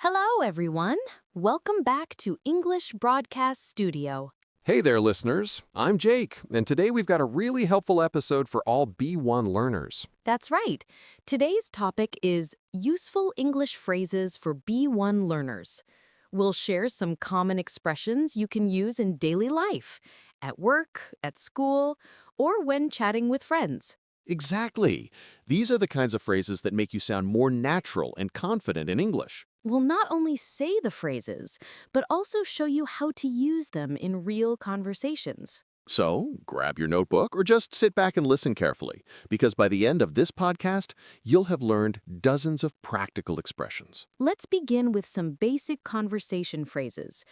Hello, everyone. Welcome back to English Broadcast Studio. Hey there, listeners. I'm Jake, and today we've got a really helpful episode for all B1 learners. That's right. Today's topic is useful English phrases for B1 learners. We'll share some common expressions you can use in daily life, at work, at school, or when chatting with friends. Exactly. These are the kinds of phrases that make you sound more natural and confident in English. We'll not only say the phrases, but also show you how to use them in real conversations. So, grab your notebook or just sit back and listen carefully, because by the end of this podcast, you'll have learned dozens of practical expressions. Let's begin with some basic conversation phrases,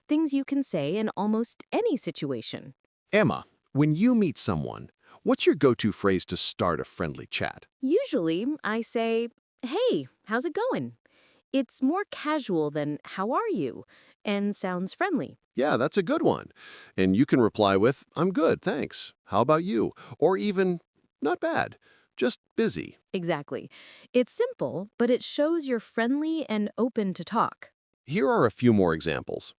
things you can say in almost any situation. Emma, when you meet someone, what's your go-to phrase to start a friendly chat? Usually, I say, "Hey, how's it going?" It's more casual than "How are you?" and sounds friendly. Yeah, that's a good one. And you can reply with, I'm good, thanks. How about you? Or even, not bad, just busy. Exactly. It's simple, but it shows you're friendly and open to talk. Here are a few more examples.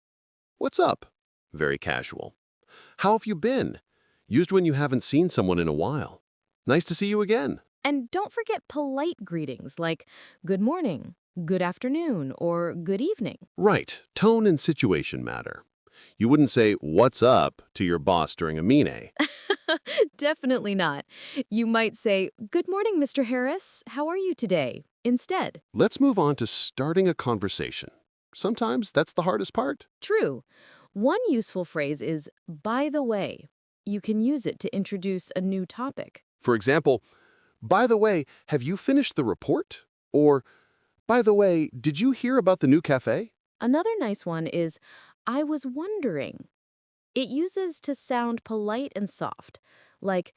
What's up? Very casual. How have you been? Used when you haven't seen someone in a while. Nice to see you again. And don't forget polite greetings like good morning, good afternoon, or good evening. Right, tone and situation matter. You wouldn't say, what's up, to your boss during a meeting. Definitely not. You might say, "Good morning, Mr. Harris. How are you today?" instead. Let's move on to starting a conversation. Sometimes that's the hardest part. True. One useful phrase is "by the way." You can use it to introduce a new topic. For example, by the way, have you finished the report? Or, by the way, did you hear about the new cafe? Another nice one is "I was wondering." It uses to sound polite and soft, like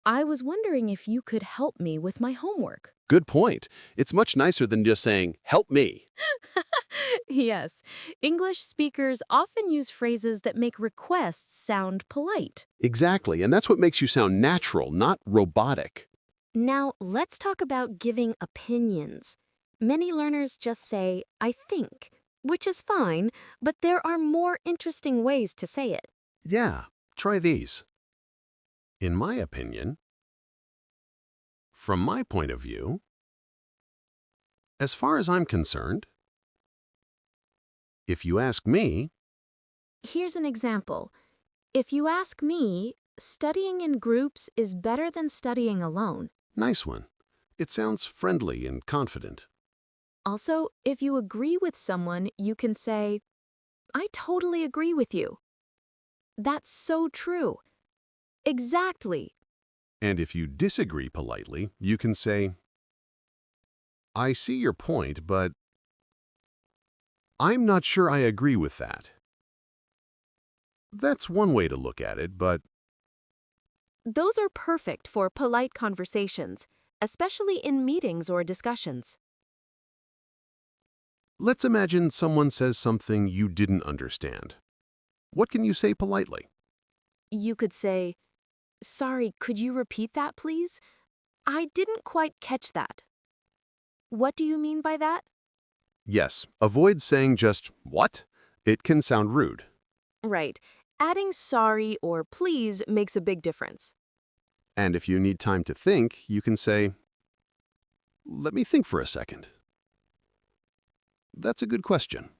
"I was wondering if you could help me with my homework." Good point. It's much nicer than just saying, help me. Yes, English speakers often use phrases that make requests sound polite. Exactly, and that's what makes you sound natural, not robotic. Now, let's talk about giving opinions. Many learners just say, "I think," which is fine, but there are more interesting ways to say it. Yeah, try these. In my opinion, from my point of view, as far as I'm concerned, if you ask me, Here's an example. If you ask me, studying in groups is better than studying alone. nice one. It sounds friendly and confident. Also, if you agree with someone, you can say, "I totally agree with you." That's so true. Exactly. And if you disagree politely, you can say, I see your point, but I'm not sure I agree with that. That's one way to look at it, but Those are perfect for polite conversations, especially in meetings or discussions. let's imagine someone says something you didn't understand. What can you say politely? You could say, "Sorry, could you repeat that, please? I didn't quite catch that." What do you mean by that? Yes, avoid saying just, what? It can sound rude. Right. Adding "sorry" or "please" makes a big difference. And if you need time to think, you can say, let me think for a second. That's a good question.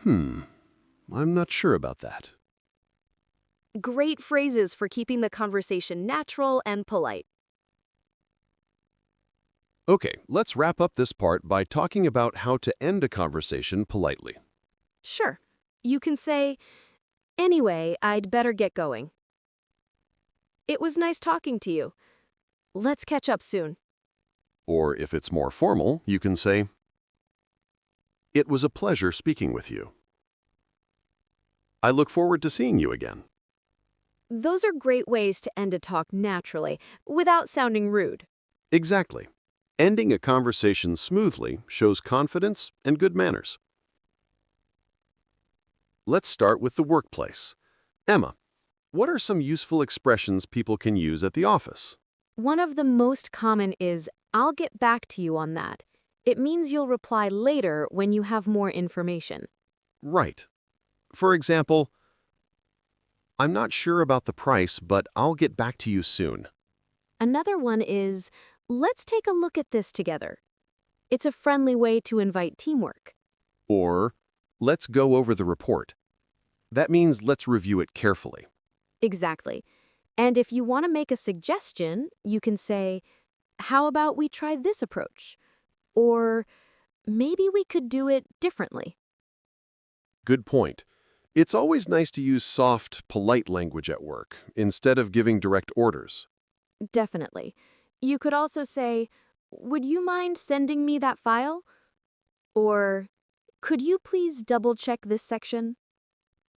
I'm not sure about that. Great phrases for keeping the conversation natural and polite. Okay, let's wrap up this part by talking about how to end a conversation politely. Sure. You can say, "Anyway, I'd better get going. It was nice talking to you. Let's catch up soon." Or if it's more formal, you can say, it was a pleasure speaking with you. I look forward to seeing you again. Those are great ways to end a talk naturally, without sounding rude. Exactly. Ending a conversation smoothly shows confidence and good manners. Let's start with the workplace. Emma, what are some useful expressions people can use at the office? One of the most common is, "I'll get back to you on that." It means you'll reply later when you have more information. Right. For example, I'm not sure about the price, but I'll get back to you soon. Another one is, let's take a look at this together. It's a friendly way to invite teamwork. Or, let's go over the report. That means let's review it carefully. Exactly. And if you want to make a suggestion, you can say, how about we try this approach? Or maybe we could do it differently. Good point. It's always nice to use soft, polite language at work, instead of giving direct orders. Definitely. You could also say, would you mind sending me that file? Or, could you please double check this section?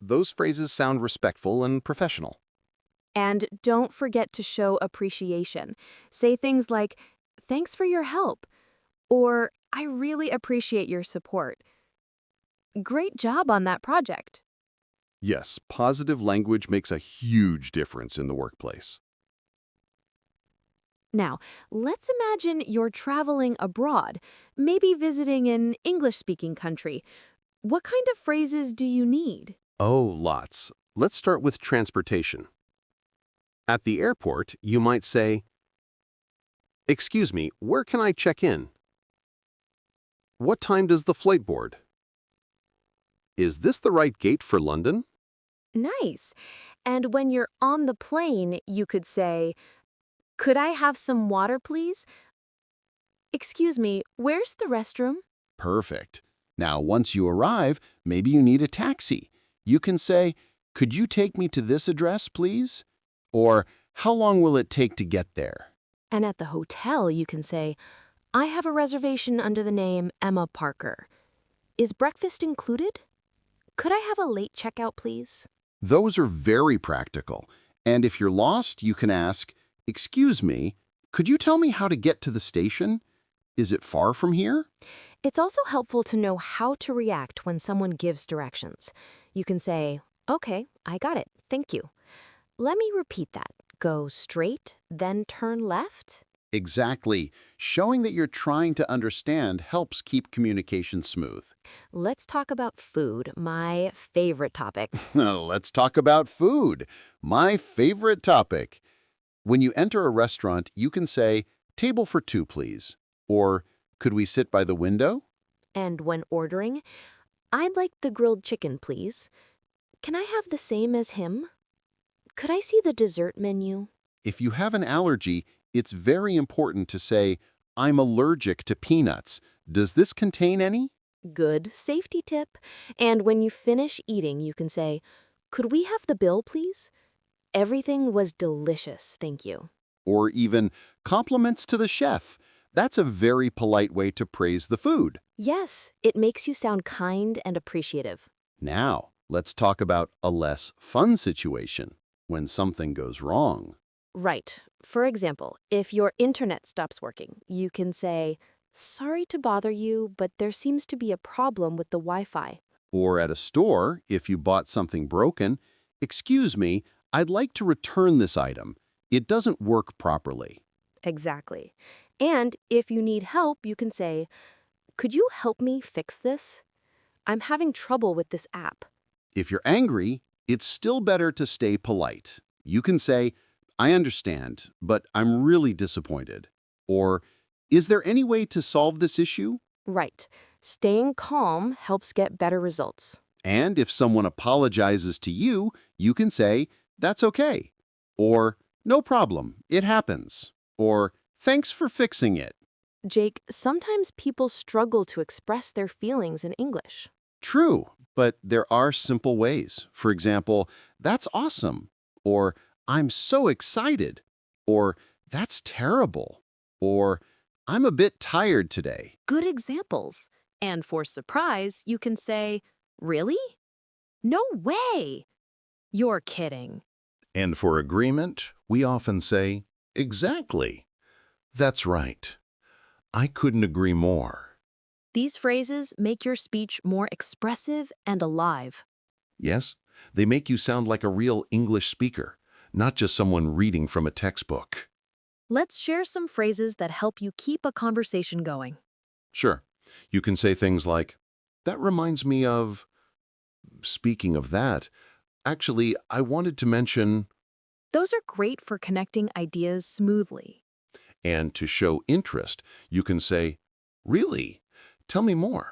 Those phrases sound respectful and professional. And don't forget to show appreciation. Say things like, thanks for your help, or I really appreciate your support. Great job on that project. Yes, positive language makes a huge difference in the workplace. Now, let's imagine you're traveling abroad, maybe visiting an English-speaking country. What kind of phrases do you need? Oh, lots. Let's start with transportation. At the airport, you might say, "Excuse me, where can I check in? What time does the flight board? Is this the right gate for London?" Nice. And when you're on the plane, you could say, could I have some water, please? Excuse me, where's the restroom? Perfect. Now, once you arrive, maybe you need a taxi. You can say, could you take me to this address, please? Or, how long will it take to get there? And at the hotel, you can say, I have a reservation under the name Emma Parker. Is breakfast included? Could I have a late checkout, please? Those are very practical. And if you're lost, you can ask, excuse me, could you tell me how to get to the station? Is it far from here? It's also helpful to know how to react when someone gives directions. You can say, okay, I got it, thank you. Let me repeat that. Go straight, then turn left. Exactly. Showing that you're trying to understand helps keep communication smooth. Let's talk about food, my favorite topic. Let's talk about food. My favorite topic. When you enter a restaurant, you can say, table for two, please. Or, could we sit by the window? And when ordering, I'd like the grilled chicken, please. Can I have the same as him? Could I see the dessert menu? If you have an allergy, it's very important to say, I'm allergic to peanuts. Does this contain any? Good safety tip. And when you finish eating, you can say, could we have the bill, please? Everything was delicious, thank you. Or even compliments to the chef. That's a very polite way to praise the food. Yes, it makes you sound kind and appreciative. Now, let's talk about a less fun situation, when something goes wrong. Right. For example, if your internet stops working, you can say, sorry to bother you, but there seems to be a problem with the Wi-Fi. Or at a store, if you bought something broken, excuse me, I'd like to return this item. It doesn't work properly. Exactly. And if you need help, you can say, could you help me fix this? I'm having trouble with this app. If you're angry, it's still better to stay polite. You can say, I understand, but I'm really disappointed. Or, is there any way to solve this issue? Right. Staying calm helps get better results. And if someone apologizes to you, you can say, that's okay. Or, no problem, it happens. Or, thanks for fixing it. Jake, sometimes people struggle to express their feelings in English. True, but there are simple ways. For example, that's awesome. Or, I'm so excited. Or, that's terrible. Or, I'm a bit tired today. Good examples. And for surprise, you can say, really? No way! You're kidding. And for agreement, we often say, exactly. That's right. I couldn't agree more. These phrases make your speech more expressive and alive. Yes, they make you sound like a real English speaker, not just someone reading from a textbook. Let's share some phrases that help you keep a conversation going. Sure. You can say things like, that reminds me of, speaking of that, actually, I wanted to mention, Those are great for connecting ideas smoothly. and to show interest, you can say, really? Tell me more.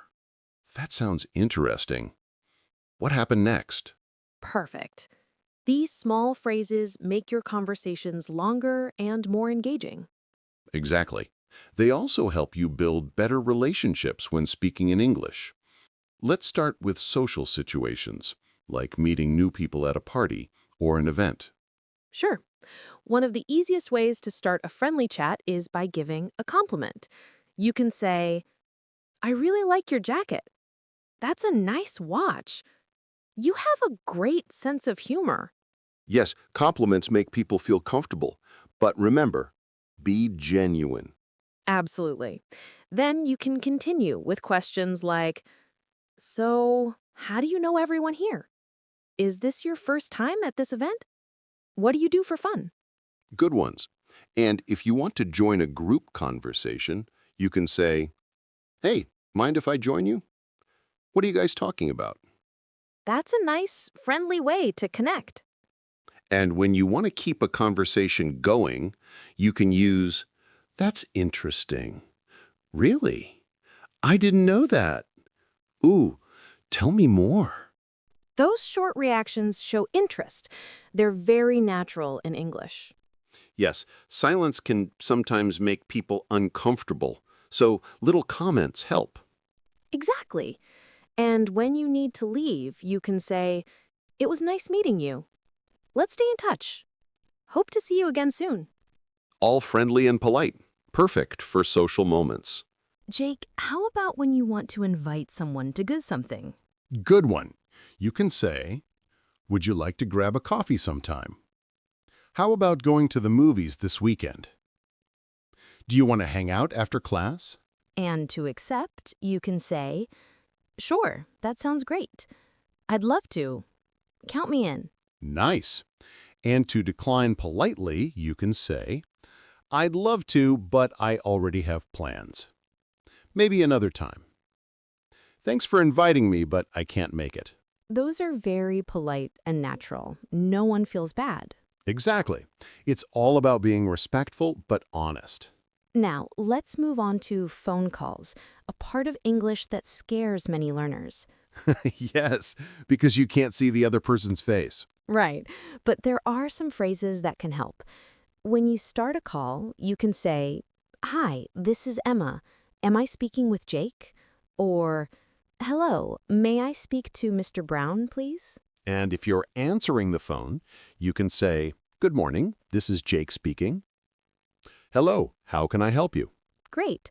That sounds interesting. What happened next? Perfect. These small phrases make your conversations longer and more engaging. Exactly. They also help you build better relationships when speaking in English. Let's start with social situations, like meeting new people at a party or an event. Sure. One of the easiest ways to start a friendly chat is by giving a compliment. You can say, I really like your jacket. That's a nice watch. You have a great sense of humor. Yes, compliments make people feel comfortable. But remember, be genuine. Absolutely. Then you can continue with questions like, so, how do you know everyone here? Is this your first time at this event? What do you do for fun? Good ones. And if you want to join a group conversation, you can say, hey, mind if I join you? What are you guys talking about? That's a nice, friendly way to connect. And when you want to keep a conversation going, you can use, that's interesting. Really? I didn't know that. Ooh, tell me more. Those short reactions show interest. They're very natural in English. Yes, silence can sometimes make people uncomfortable, so little comments help. Exactly. And when you need to leave, you can say, it was nice meeting you. Let's stay in touch. Hope to see you again soon. All friendly and polite. Perfect for social moments. Jake, how about when you want to invite someone to do something? Good one. You can say, would you like to grab a coffee sometime? How about going to the movies this weekend? Do you want to hang out after class? And to accept, you can say, sure, that sounds great. I'd love to. Count me in. Nice. And to decline politely, you can say, I'd love to, but I already have plans. Maybe another time. Thanks for inviting me, but I can't make it. Those are very polite and natural. No one feels bad. Exactly. It's all about being respectful but honest. Now, let's move on to phone calls, a part of English that scares many learners. Yes, because you can't see the other person's face. Right, but there are some phrases that can help. When you start a call, you can say, hi, this is Emma. Am I speaking with Jake? Or, hello, may I speak to Mr. Brown, please? And if you're answering the phone, you can say, good morning, this is Jake speaking. Hello, how can I help you? Great.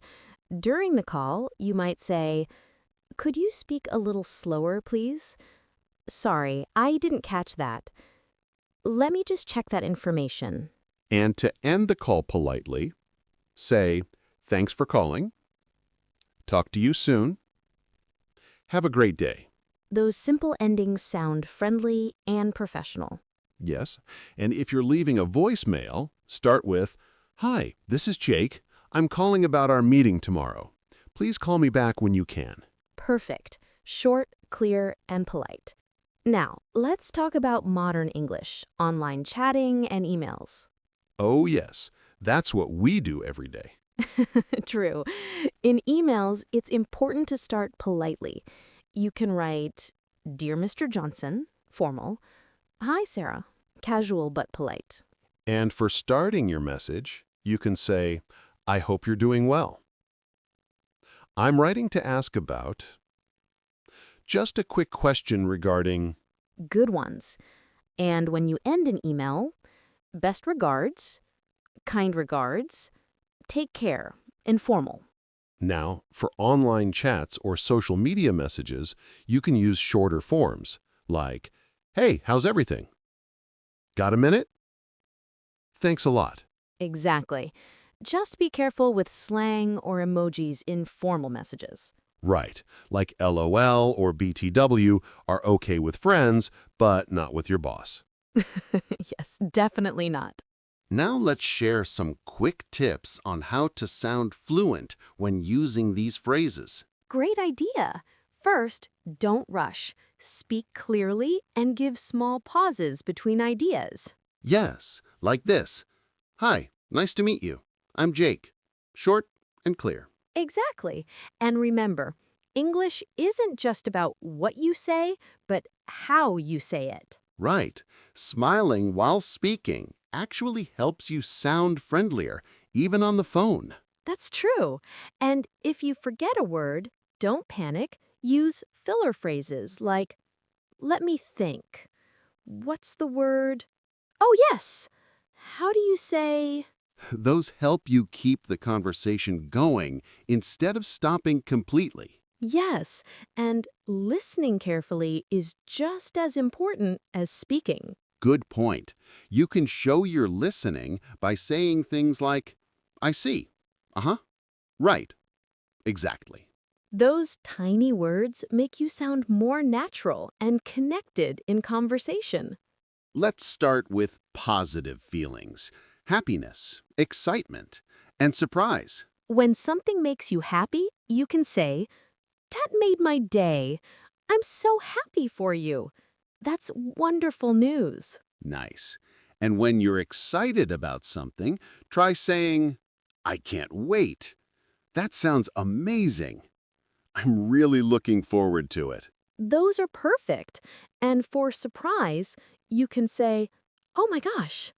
During the call, you might say, could you speak a little slower, please? Sorry, I didn't catch that. Let me just check that information. And to end the call politely, say, thanks for calling. Talk to you soon. Have a great day. Those simple endings sound friendly and professional. Yes, and if you're leaving a voicemail, start with, hi, this is Jake. I'm calling about our meeting tomorrow. Please call me back when you can. Perfect. Short, clear, and polite. Now, let's talk about modern English, online chatting, and emails. Oh, yes, that's what we do every day. True. In emails, it's important to start politely. You can write, Dear Mr. Johnson, formal. Hi, Sarah, casual but polite. And for starting your message, you can say, I hope you're doing well. I'm writing to ask about just a quick question regarding, Good ones. And when you end an email, best regards, kind regards, take care, informal. now, for online chats or social media messages, you can use shorter forms, like, hey, how's everything? Got a minute? Thanks a lot. Exactly. Just be careful with slang or emojis in formal messages. Right, like LOL or BTW are okay with friends, but not with your boss. Yes, definitely not. Now let's share some quick tips on how to sound fluent when using these phrases. Great idea. First, don't rush. Speak clearly and give small pauses between ideas. Yes, like this. Hi, nice to meet you. I'm Jake. Short and clear. Exactly. And remember, English isn't just about what you say, but how you say it. Right. Smiling while speaking actually helps you sound friendlier, even on the phone. That's true. And if you forget a word, don't panic. Use filler phrases like, let me think. What's the word? Oh, yes. How do you say? Those help you keep the conversation going instead of stopping completely. Yes. And listening carefully is just as important as speaking. Good point. You can show you're listening by saying things like, I see. Uh-huh. Right. Exactly. Those tiny words make you sound more natural and connected in conversation. Let's start with positive feelings, happiness, excitement, and surprise. When something makes you happy, you can say, that made my day. I'm so happy for you. That's wonderful news. Nice. And when you're excited about something, try saying, I can't wait. That sounds amazing. I'm really looking forward to it. Those are perfect. And for surprise, you can say, oh my gosh,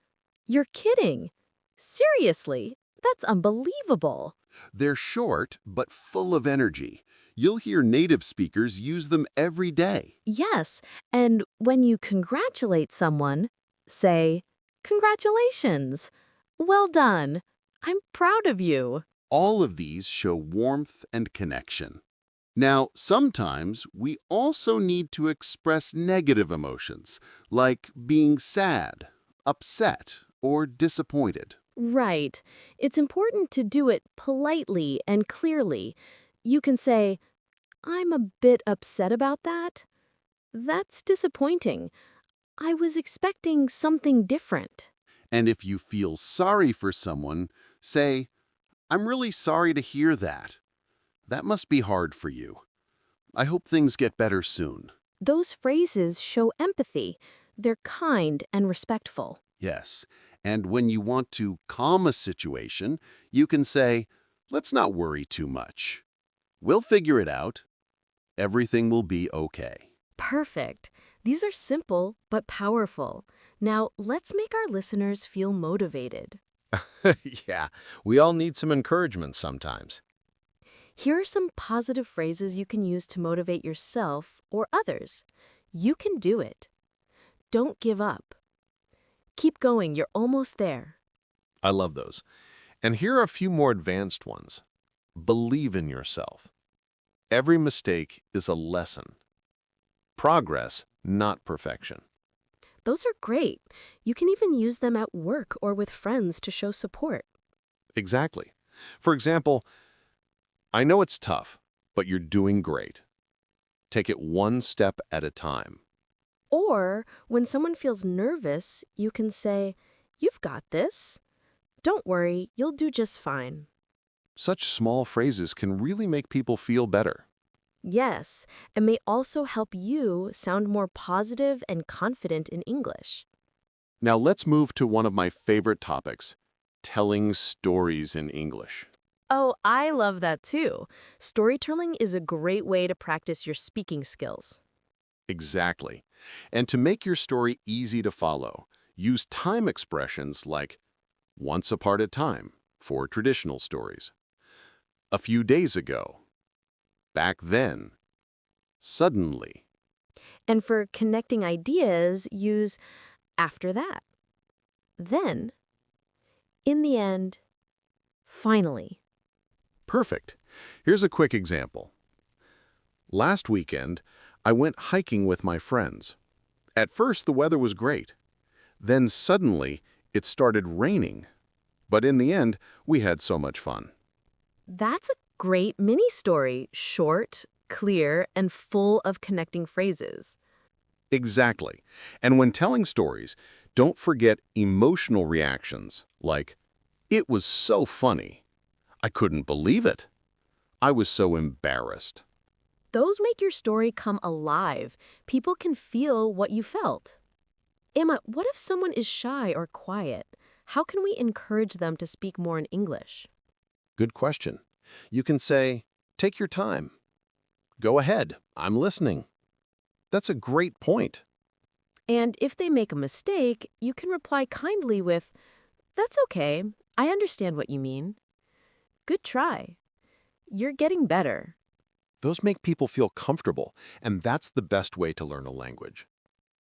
you're kidding. Seriously, that's unbelievable. They're short, but full of energy. You'll hear native speakers use them every day. Yes, and when you congratulate someone, say, congratulations. Well done. I'm proud of you. All of these show warmth and connection. Now, sometimes we also need to express negative emotions, like being sad, upset, or disappointed. Right. It's important to do it politely and clearly. You can say, I'm a bit upset about that. That's disappointing. I was expecting something different. And if you feel sorry for someone, say, I'm really sorry to hear that. That must be hard for you. I hope things get better soon. Those phrases show empathy. They're kind and respectful. Yes, and when you want to calm a situation, you can say, let's not worry too much. We'll figure it out. Everything will be okay. Perfect. These are simple but powerful. Now, let's make our listeners feel motivated. Yeah, we all need some encouragement sometimes. Here are some positive phrases you can use to motivate yourself or others. You can do it. Don't give up. Keep going, you're almost there. I love those. And here are a few more advanced ones. Believe in yourself. Every mistake is a lesson. Progress, not perfection. Those are great. You can even use them at work or with friends to show support. Exactly. For example, I know it's tough, but you're doing great. Take it one step at a time. Or when someone feels nervous, you can say, you've got this. Don't worry, you'll do just fine. Such small phrases can really make people feel better. Yes, and may also help you sound more positive and confident in English. Now let's move to one of my favorite topics, telling stories in English. Oh, I love that too. Storytelling is a great way to practice your speaking skills. Exactly. And to make your story easy to follow, use time expressions like once upon a time for traditional stories, a few days ago, back then, suddenly. And for connecting ideas, use after that, then, in the end, finally. Perfect. Here's a quick example. Last weekend, I went hiking with my friends. At first, the weather was great. Then suddenly, it started raining. But in the end, we had so much fun. That's a great mini story, short, clear, and full of connecting phrases. Exactly. And when telling stories, Don't forget emotional reactions like, "It was so funny." "I couldn't believe it." "I was so embarrassed." Those make your story come alive. People can feel what you felt. Emma, what if someone is shy or quiet? How can we encourage them to speak more in English? Good question. You can say, "Take your time." "Go ahead, I'm listening." That's a great point. And if they make a mistake, you can reply kindly with, "That's okay. I understand what you mean. Good try. You're getting better." Those make people feel comfortable, and that's the best way to learn a language.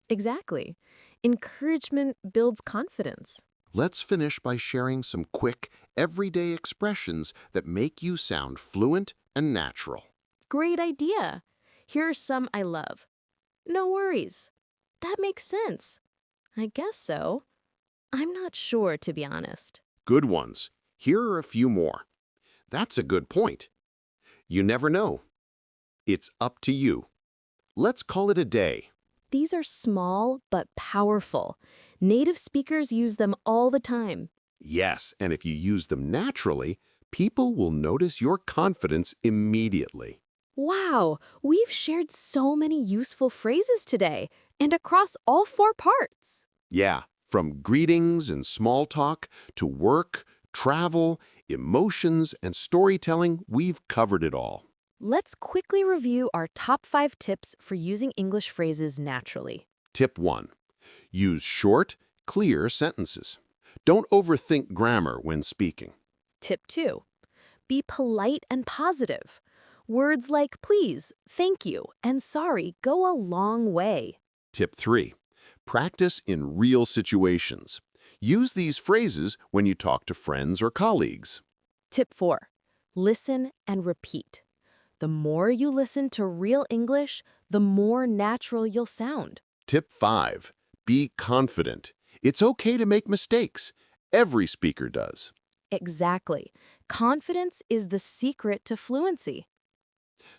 Exactly. Encouragement builds confidence. Let's finish by sharing some quick, everyday expressions that make you sound fluent and natural. Great idea. Here are some I love. "No worries. That makes sense. I guess so. I'm not sure, to be honest." Good ones. Here are a few more. "That's a good point." "You never know." "It's up to you." "Let's call it a day." These are small but powerful. Native speakers use them all the time. Yes, and if you use them naturally, people will notice your confidence immediately. Wow, we've shared so many useful phrases today, and across all 4 parts. Yeah, from greetings and small talk to work, travel, emotions, and storytelling, we've covered it all. Let's quickly review our top 5 tips for using English phrases naturally. Tip 1. Use short, clear sentences. Don't overthink grammar when speaking. Tip 2. Be polite and positive. Words like please, thank you, and sorry go a long way. Tip 3. Practice in real situations. Use these phrases when you talk to friends or colleagues. Tip 4. Listen and repeat. The more you listen to real English, the more natural you'll sound. Tip 5. Be confident. It's okay to make mistakes. Every speaker does. Exactly. Confidence is the secret to fluency.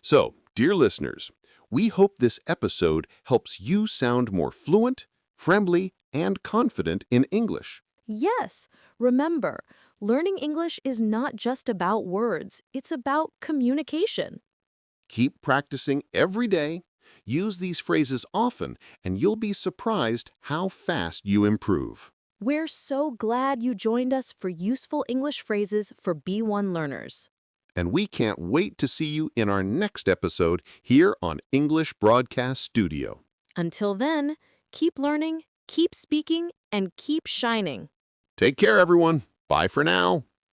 So, dear listeners, we hope this episode helps you sound more fluent, friendly, and confident in English. Yes, remember, learning English is not just about words, it's about communication. Keep practicing every day. Use these phrases often, and you'll be surprised how fast you improve. We're so glad you joined us for useful English phrases for B1 learners. And we can't wait to see you in our next episode here on English Broadcast Studio. Until then, keep learning, keep speaking, and keep shining. Take care, everyone. Bye for now.